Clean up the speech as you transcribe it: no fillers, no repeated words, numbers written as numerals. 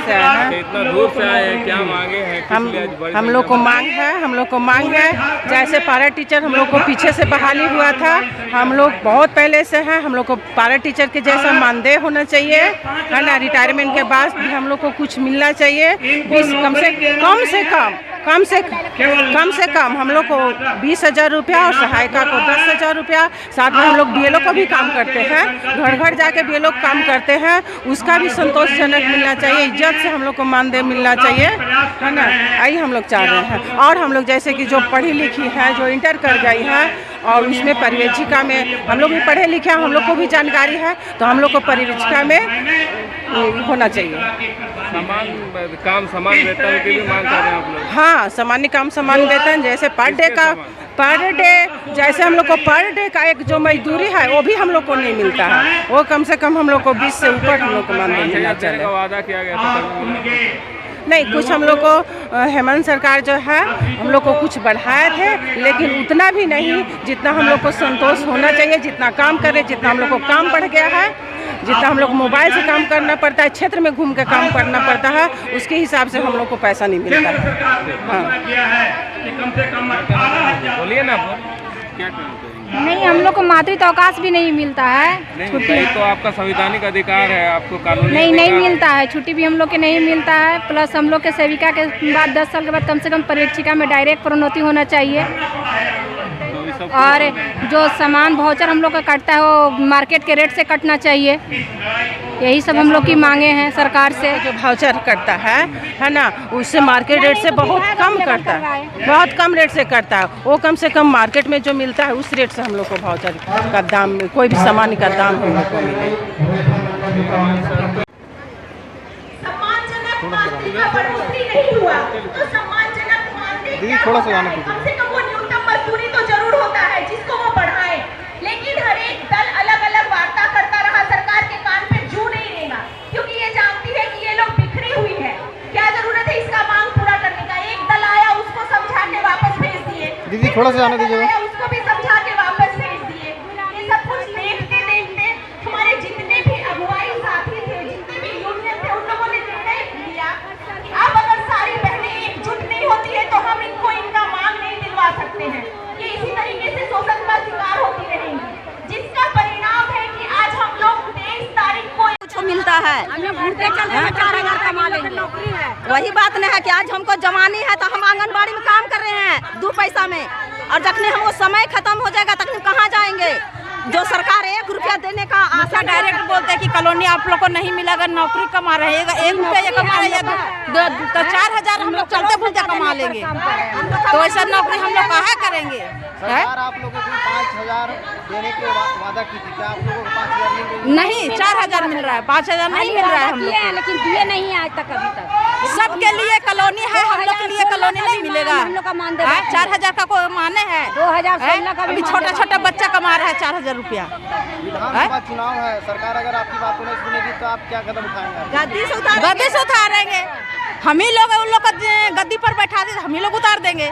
से आए हैं। इतना दूर से आए हैं, क्या मांगे हैं? हम लोग को मांग है जैसे पारा टीचर हम लोग को पीछे से बहाली हुआ था, हम लोग बहुत पहले से हैं, हम लोग को पारा टीचर के जैसा मानदेय होना चाहिए, है ना। रिटायरमेंट के बाद भी हम लोग को कुछ मिलना चाहिए, कम से कम हम लोग को 20,000 रुपया और सहायिका को 10,000 रुपया। साथ में हम लोग BLO को भी काम करते हैं, घर घर जाके BLO काम करते हैं, उसका भी संतोषजनक मिलना चाहिए, इज्जत से हम लोग को मानदेय मिलना चाहिए, है ना। यही हम लोग चाह रहे हैं। और हम लोग जैसे कि जो पढ़ी लिखी है, जो इंटर कर गई है और उसमें परिवेक्षिका में हम लोग भी पढ़े लिखे हैं, हम लोग को भी जानकारी है, तो हम लोग को परिवेक्षिका में होना चाहिए। समान वेतन की भी मांग कर रहे हैं आप लोग? हाँ, सामान्य काम समान वेतन, जैसे पर डे जैसे हम लोग को पर डे का एक जो मजदूरी है वो भी हम लोग को नहीं मिलता है, वो कम से कम हम लोग को 20 से ऊपर हम लोग को मानदेय मिलना चाहिए। वादा किया गया था नहीं, कुछ हम लोग को हेमंत सरकार जो है हम लोग को कुछ बढ़ाए थे, लेकिन उतना भी नहीं जितना हम लोग को संतोष होना चाहिए। जितना काम करें, जितना हम लोग को काम बढ़ गया है, जितना हम लोग मोबाइल से काम करना पड़ता है, क्षेत्र में घूम के काम करना पड़ता है, उसके हिसाब से हम लोग को पैसा नहीं मिलता है। हाँ, बोलिए ना, क्या नहीं, हम लोग को मातृत्व अवकाश भी नहीं मिलता है। छुट्टी तो आपका संवैधानिक अधिकार है, आपको कानूनी नहीं मिलता है, छुट्टी भी हम लोग के नहीं मिलता है। प्लस हम लोग के सेविका के बाद 10 साल के बाद कम से कम परिवेक्षिका में डायरेक्ट प्रोन्नति होना चाहिए। और जो सामान वाउचर हम लोग का कटता है वो मार्केट के रेट से कटना चाहिए। यही सब हम लोग की मांगे हैं सरकार से। जो वाउचर करता है ना, उससे मार्केट रेट से बहुत कम करता है, बहुत कम रेट से करता है। वो कम से कम मार्केट में जो मिलता है उस रेट से हम लोग को वाउचर का दाम, कोई भी सामान का दाम हम लोग को मिले। थोड़ा सा जाना मजदूरी तो जरूर होता है जिसको वो बढ़ाए, लेकिन हर एक दल अलग अलग वार्ता करता रहा, सरकार के कान पे जू नहीं देगा, क्योंकि ये जानती है कि ये लोग बिखरी हुई है। क्या जरूरत है इसका मांग पूरा करने का? एक दल आया, उसको समझा के वापस भेज दिए। दीदी थोड़ा सा जाने दीजिए, उसको भी समझा के वापस भेज दिए। ये सब कुछ देखते देखते हमारे जितने भी अगुवाई साथी थे, जितने भी यूनियन थे, उन लोगों ने निर्णय लिया कि अब अगर सारी बहनें एकजुट नहीं होती है तो हम इनको इनका मांग नहीं दिलवा सकते हैं। ये इसी तरीके से शोषण का शिकार होती रहेंगी, जिसका परिणाम है कि आज हम लोग 23 तारीख को कुछ मिलता है, 4,000 कमा लेंगे। वही बात नहीं है कि आज हमको जवानी है तो हम आंगनबाड़ी में काम कर रहे हैं 2 पैसा में, और जखने हमको समय खत्म हो जाएगा तखने कहाँ जाएंगे? जो सरकार 1 रुपया देने का आशा डायरेक्ट बोलते हैं कि कॉलोनी आप लोग को नहीं मिलेगा, नौकरी कमा रहे हैं, 1 रुपया कमा रहे हैं तो 4,000 हम लोग चलते फिरते कमा लेंगे, तो ऐसा नौकरी हम लोग कहाँ करेंगे? सरकार आप लोगों को 5,000 देने के वादा की थी, क्या आप लोगों को 5,000 नहीं? 4,000 मिल रहा है, 5,000 नहीं मिल रहा है हम लोग को। लेकिन दिए नहीं आज तक, अभी तक सबके लिए कॉलोनी है, हम लोग के लिए कॉलोनी नहीं मिलेगा। हम लोग का मानदेय 4,000 का कोई माने है? 2016 का अभी छोटा बच्चा कमा रहा है 4,000 रुपया। विधानसभा चुनाव है, सरकार अगर आपकी बात नहीं सुनेगी तो आप क्या कदम उठाएंगे? गद्दी से उतारेंगे हम ही लोग, उन लोग को गद्दी पर बैठा दे हम ही लोग उतार देंगे।